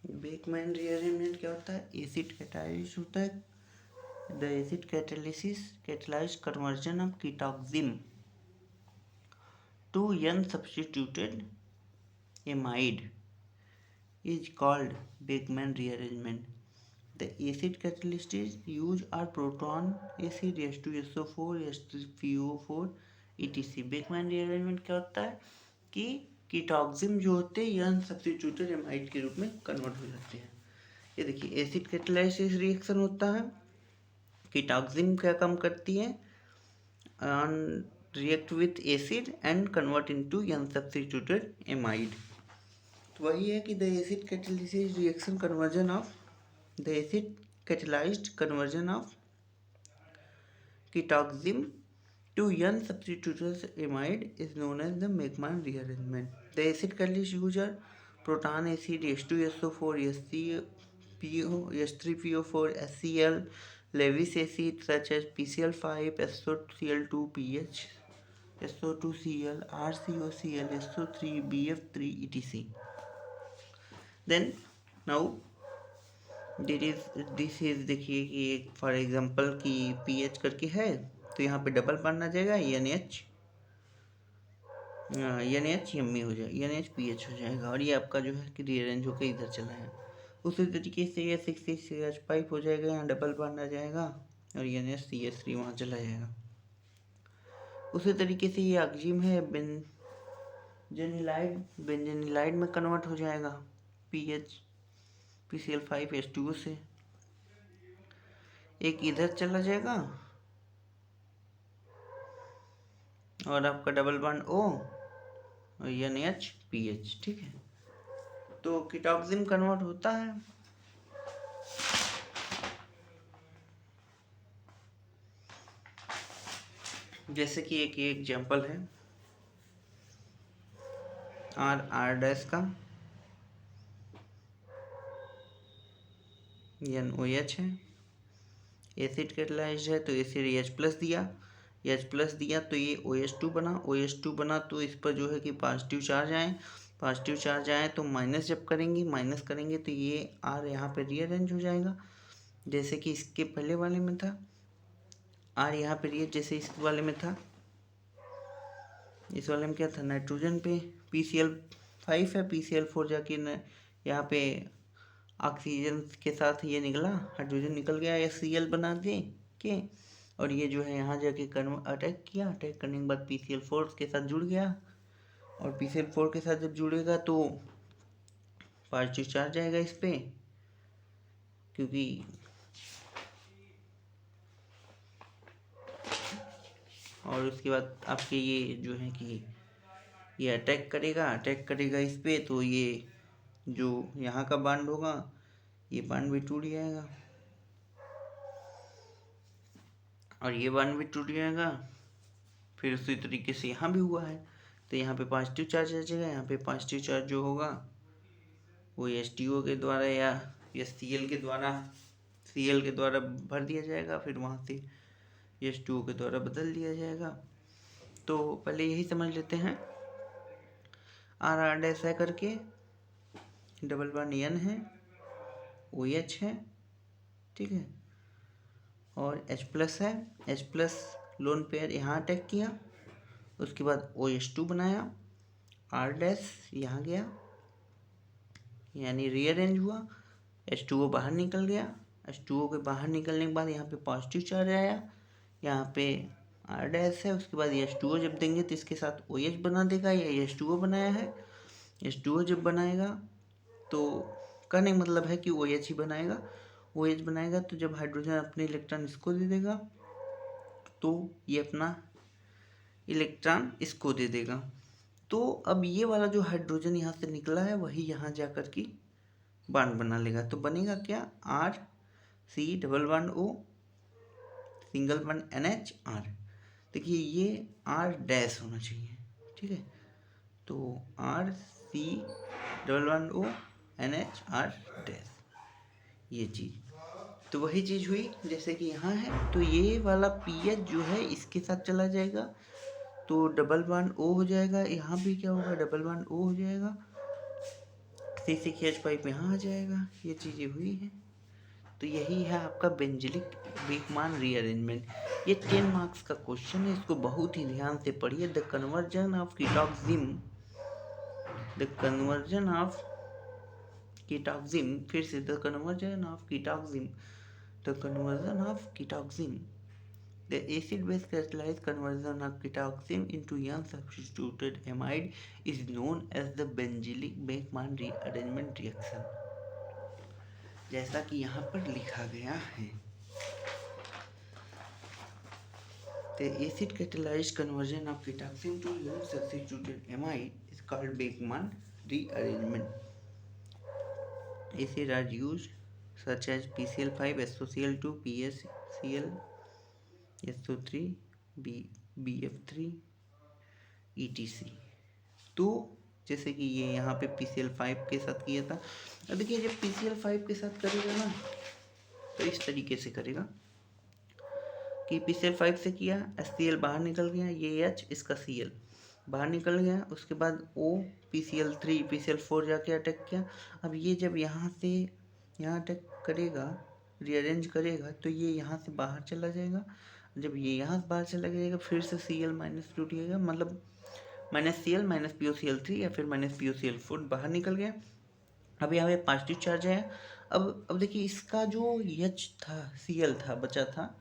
Beckmann rearrangement क्या होता है? एसिड कैटालिसिस होता है। The acid catalyse conversion of ketoxime to N substituted amide is called Beckmann rearrangement. The acid catalysts used are proton acid, H2SO4, H3PO4 etc. Beckmann rearrangement क्या होता है कि कीटोक्सिम जो होते हैं यह सब्स्टिट्यूटेड एमाइड के रूप में कन्वर्ट हो जाते हैं। ये देखिए एसिड कैटालाइसिस रिएक्शन होता है, कीटोक्सिम क्या काम करती है, react with acid and convert into an substituted amide. तो वही है कि the acid catalysis reaction conversion of the acid catalyzed conversion of ketoxim to n substituted amide is known as the Beckmann rearrangement. The acid catalysts used are proton acid, H2SO4, H3PO4, HCl, Lewis acid such as PCl5, SOCl2, SO2Cl, RCOCl, SO3, BF3, etc. Then now this is देखिए कि एक for example कि pH करके है तो यहाँ पे double bond आ जाएगा NH यम्मी हो जाएगा, NH PH हो जाएगा और ये आपका जो है कि रीअरेंज होकर इधर चला है। उसी तरीके से ये 6CH5 हो जाएगा, यहाँ डबल बॉन्ड आ जाएगा और NHCH3 वहाँ चला जाएगा। उसी तरीके से ये ऑक्सीजन है बेंजेनिलाइड में कन्वर्ट हो जाएगा PCl5H2O से, एक इधर चला जाएगा और आपका डबल बॉन्ड O और NH-PH, ठीक है। तो कीटोक्सिम कन्वर्ट होता है जैसे कि एक एग्जांपल है R का NOH है, एसिड कैटालाइज्ड है तो एसिड H+ दिया तो ये OH2 बना तो इस पर जो है कि पॉजिटिव चार्ज आए तो माइनस जब माइनस करेंगे तो ये R यहाँ पे रीअरेंज हो जाएगा जैसे कि इसके पहले वाले में था। R यहाँ पे जैसे इस वाले में था, इस वाले में क्या था, नाइट्रोजन पे PCl5 है, PCl4 जाके यहाँ पे ऑक्सीजन के साथ ये निकला, हाइड्रोजन निकल गया HCl बना दे के और ये जो है यहाँ जाके अटैक करने के बाद PCl4 के साथ जुड़ गया और PCl4 के साथ जब जुड़ेगा तो पॉजिटिव चार्ज आएगा इस पे, क्योंकि और उसके बाद आपके ये जो है कि ये अटैक करेगा इस पे तो ये जो यहाँ का बॉन्ड होगा ये बॉन्ड भी टूट जाएगा और ये बॉन्ड भी टूट जाएगा। फिर उसी तरीके से यहाँ भी हुआ है तो यहाँ पे पॉजिटिव चार्ज आ जाएगा, यहाँ पे पॉजिटिव चार्ज जो होगा वो H2O के द्वारा या Cl के द्वारा भर दिया जाएगा, फिर वहाँ से H2O के द्वारा बदल दिया जाएगा। तो पहले यही समझ लेते हैं, R है करके डबल बॉन्ड N है, OH है, ठीक है, और H+ है, H+ लोन पेयर यहाँ अटैक किया, उसके बाद OH2 बनाया, R' यहाँ गया यानी रीअरेंज हुआ, H2O बाहर निकल गया, H2O के बाहर निकलने के बाद यहाँ पे पॉजिटिव चार्ज आया, यहाँ पे R' है, उसके बाद H2O जब देंगे तो इसके साथ OH बना देगा, ये H2O बनाया है, H2O जब बनाएगा तो कहने का मतलब है कि OH ही बनाएगा, OH बनाएगा तो जब हाइड्रोजन अपने इलेक्ट्रॉन इसको दे देगा तो ये अपना इलेक्ट्रॉन इसको दे देगा। तो अब ये वाला जो हाइड्रोजन यहाँ से निकला है वही यहाँ जा कर के बॉन्ड बना लेगा, तो बनेगा क्या, RC double bond O single bond NH R। देखिए ये R' होना चाहिए, ठीक है, तो RC double bond O NH R', ये चीज़ तो वही चीज़ हुई जैसे कि यहाँ है, तो ये वाला PH जो है इसके साथ चला जाएगा तो डबल बॉन्ड O हो जाएगा, यहाँ भी क्या होगा, डबल बॉन्ड O हो जाएगा, C6H5 यहाँ आ जाएगा, ये चीज़ें हुई हैं। तो यही है आपका बेंजिलिक बेकमान रीअरेंजमेंट। ये 10 मार्क्स का क्वेश्चन है, इसको बहुत ही ध्यान से पढ़िए। The conversion of ketoxime, the conversion of ketoxime, फिर से the conversion of ketoxime, the conversion of ketoxime, the acid base catalyzed conversion of ketoxin into unsubstituted amide is known as the benzylic Beckmann rearrangement reaction, जैसा कि यहाँ पर लिखा गया है। The acid catalyzed conversion of ketoxin to unsubstituted amide is called Beckmann rearrangement. Acids are used such as PCl5, SOCl2, PSCl, SO3, BF3, ETC। तो जैसे कि ये यहाँ पे PCl5 के साथ किया था। अब देखिए जब PCl5 के साथ करेगा ना तो इस तरीके से करेगा कि PCl5 से किया, HCl बाहर निकल गया, ये H इसका Cl बाहर निकल गया, उसके बाद O PCl3 PCl4 जाके अटैक किया। अब ये जब यहाँ से यहाँ अटैक करेगा, रीअरेंज करेगा, तो ये यहाँ से बाहर चला जाएगा। जब ये यहाँ से बाहर चला जाएगा फिर से Cl माइनस टूटिएगा, मतलब -Cl माइनस POCl3 या फिर माइनस POCl4 बाहर निकल गया। अब यहाँ पे पॉजिटिव चार्ज है। अब देखिए इसका जो H था, Cl था, बचा था,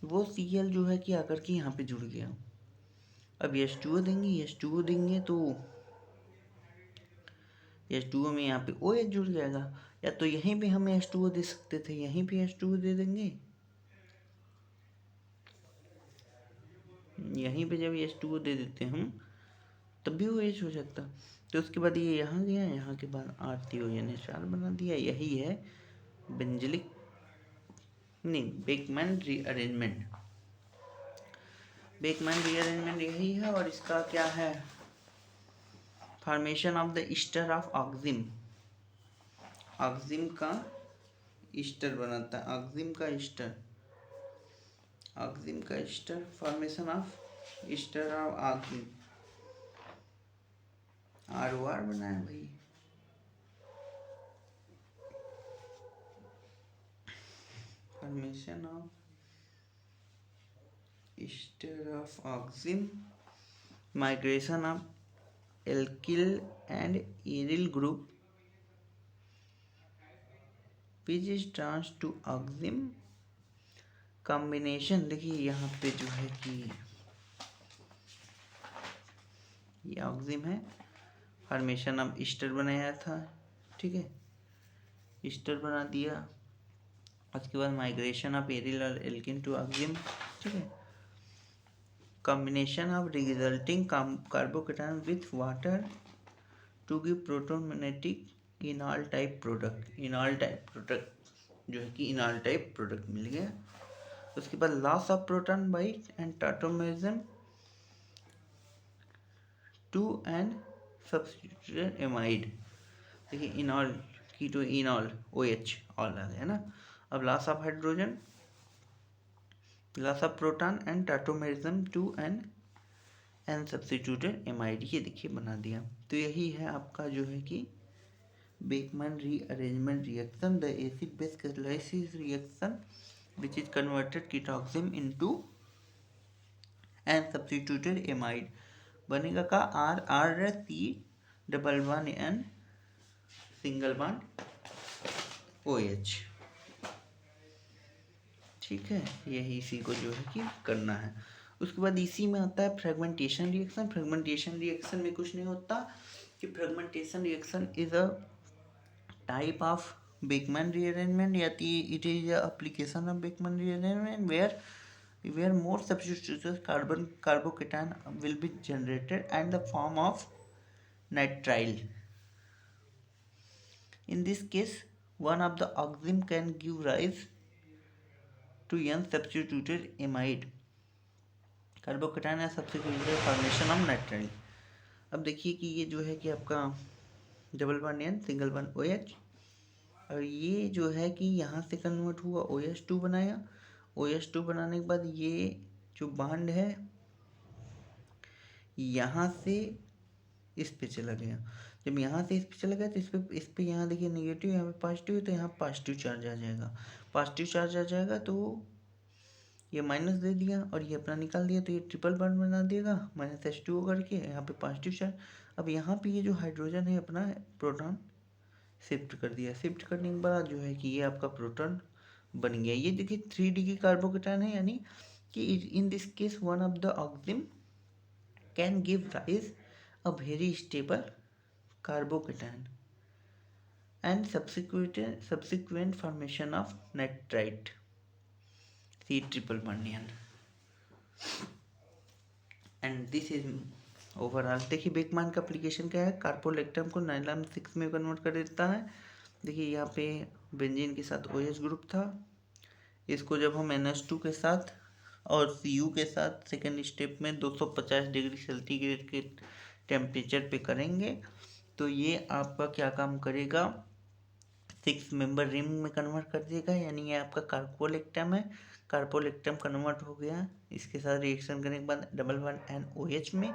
वो Cl जो है कि आकर के यहाँ पे जुड़ गया। अब H2O देंगे तो H2O में यहाँ पे OH जुड़ जाएगा। या तो यहीं पे हमें H2O दे सकते थे, यहीं पे H2O दे देंगे, यहीं पे जब H2O दे देते हम तब भी OH हो सकता। तो उसके बाद ये यहाँ गया, यहाँ के बाद R3ONH4 बना दिया। यही है benzilic Beckmann rearrangement. Beckmann rearrangement यही है। और इसका क्या है, formation of the ester of oxime. Oxime का ईस्टर बनाता है, ऑक्सिम का ईस्टर, ऑक्सिम का ester, formation of ester of oxime. ROR बनाया भाई, formation of ester of oxime, migration of alkyl and aryl group which is trans to oxime combination. देखिए यहाँ पे जो है कि ये ऑक्सिम है, फॉर्मेशन ऑफ ईस्टर बनाया था, ठीक है, ईस्टर बना दिया। उसके बाद माइग्रेशन ऑफ एरिल और एल्किन टू ऑक्सिम, ठीक है, combination of resulting carbocation with water to give protonated enol type product. Enol type product जो है कि इनॉल टाइप प्रोडक्ट मिल गया। उसके बाद loss of proton by and tautomerism to N substituted amide. देखिए इनॉल कीटो इनॉल OH ऑल आ गया ना। अब loss of hydrogen, loss of proton and tautomerism to N substituted amide, ये देखिए बना दिया। तो यही है आपका जो है कि Beckmann rearrangement reaction, the acid base catalysis reaction which is converted ketoxin into an substituted amide। बनेगा का R, C, double bond N, single bond OH, ठीक है। यही इसी को जो है कि करना है। उसके बाद इसी में आता है फ्रेगमेंटेशन रिएक्शन। फ्रेगमेंटेशन रिएक्शन में कुछ नहीं होता कि fragmentation reaction is a type of Beckmann rearrangement, yet it is a application of Beckmann rearrangement where more substituted carbocation will be generated and the form of nitrile. In this case, one of the oxime can give rise to n substituted amide carbocation and substituted formation of nitrile। अब देखिए कि ये जो है कि आपका double bond N, single bond OH, और ये जो है कि यहाँ से कन्वर्ट हुआ OH2 बनाया। OH2 बनाने के बाद ये जो बॉन्ड है यहाँ से इस पे चला गया। जब यहाँ से इस पे चला गया तो इस पे यहाँ देखिए नेगेटिव, यहाँ पे पॉजिटिव है तो यहाँ पॉजिटिव चार्ज आ जाएगा। पॉजिटिव चार्ज आ जाएगा तो ये माइनस दे दिया और ये अपना निकाल दिया तो ये ट्रिपल बॉन्ड बना देगा -H2O करके, यहाँ पे पॉजिटिव चार्ज। अब यहाँ पे ये जो हाइड्रोजन है अपना प्रोटॉन शिफ्ट कर दिया। शिफ्ट करने के बाद जो है कि ये आपका प्रोटॉन बन गया। ये देखिए 3D की कार्बोकेटायन है, यानी कि in this case one of the oxime can give rise a very stable carbocation and subsequent formation of nitrite C triple bondion and this is overall. देखिए बेकमैन का एप्लीकेशन क्या है, कार्बोलेक्टम को नाइलम 6 में कन्वर्ट कर देता है। देखिए यहाँ पे बेंजीन के साथ OH ग्रुप था, इसको जब हम NH2 के साथ और Cu के साथ सेकेंड स्टेप में 250 डिग्री सेंटीग्रेड के टेम्परेचर पे करेंगे तो ये आपका क्या काम करेगा, 6 मेंबर रिंग में कन्वर्ट कर देगा। यानी ये आपका कार्बोलेक्टम है, कार्बोलेक्टम कन्वर्ट हो गया। इसके साथ रिएक्शन करने के बाद डबल वन NOH में,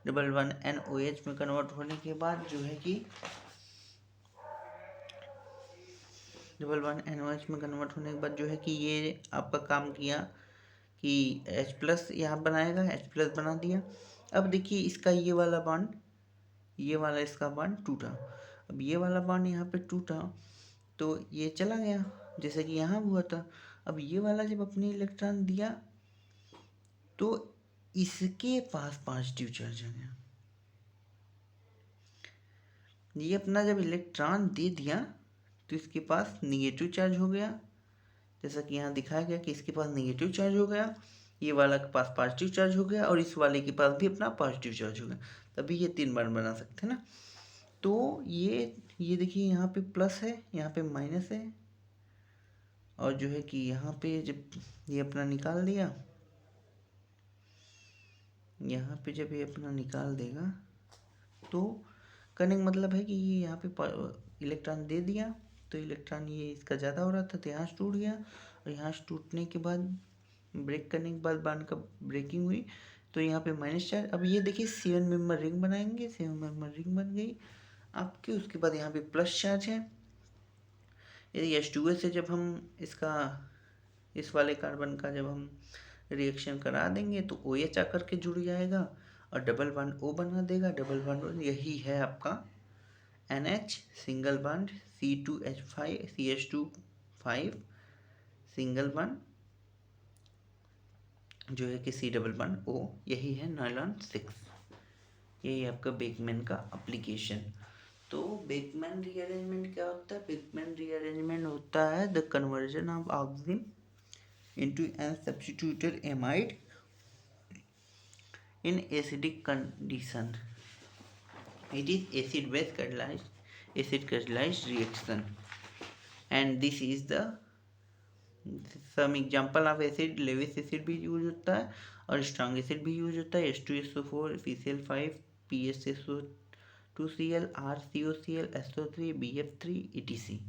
डबल वन NOH में कन्वर्ट होने के बाद जो है कि डबल वन NOH में कन्वर्ट होने के बाद जो है कि ये आपका काम किया कि H+ यहाँ बनाएगा, H+ बना दिया। अब देखिए इसका ये वाला बॉन्ड, ये वाला इसका बॉन्ड टूटा। अब ये वाला बॉन्ड यहाँ पे टूटा तो ये चला गया जैसे कि यहाँ हुआ था। अब ये वाला जब अपने इलेक्ट्रॉन दिया तो इसके पास पॉजिटिव चार्ज आ गया। ये अपना जब इलेक्ट्रॉन दे दिया तो इसके पास निगेटिव चार्ज हो गया, जैसा कि यहाँ दिखाया गया कि इसके पास निगेटिव चार्ज हो गया, ये वाला के पास पॉजिटिव चार्ज हो गया और इस वाले के पास भी अपना पॉजिटिव चार्ज हो गया। तभी ये 3 बार बना सकते हैं ना। तो ये देखिए यहाँ पे प्लस है, यहाँ पे माइनस है, और जो है कि यहाँ पे जब ये अपना निकाल दिया, यहाँ पे जब ये अपना निकाल देगा तो करने का मतलब है कि ये यहाँ पे इलेक्ट्रॉन दे दिया तो इलेक्ट्रॉन ये इसका ज़्यादा हो रहा था तो यहाँ से टूट गया, और यहाँ से टूटने के बाद ब्रेक करने के बाद बॉन्ड का ब्रेकिंग हुई तो यहाँ पे माइनस चार्ज। अब ये देखिए 7 मेंबर रिंग बनाएंगे, 7 मेंबर रिंग बन गई आपकी। उसके बाद यहाँ पे प्लस चार्ज है। यदि H2O से जब हम इसका इस वाले कार्बन का जब हम रिएक्शन करा देंगे तो OH आकर के जुड़ जाएगा और डबल बॉन्ड O बना देगा। डबल बॉन्ड यही है आपका NH single bond C2H5 CH2 single bond जो है कि C डबल बॉन्ड O, यही है नायलॉन 6। यही आपका बेकमैन का एप्लीकेशन। तो बेकमैन रीअरेंजमेंट क्या होता है? बेकमैन रीअरेंजमेंट होता है the conversion of auxin into an substituted amide in acidic condition. It is acid-base catalyzed reaction, and this is the some example of acid. Lewis acid भी use होता है और strong acid भी use होता है। H2SO4 CCl5 PSSO2Cl RCOCl SO3 BF3 etc.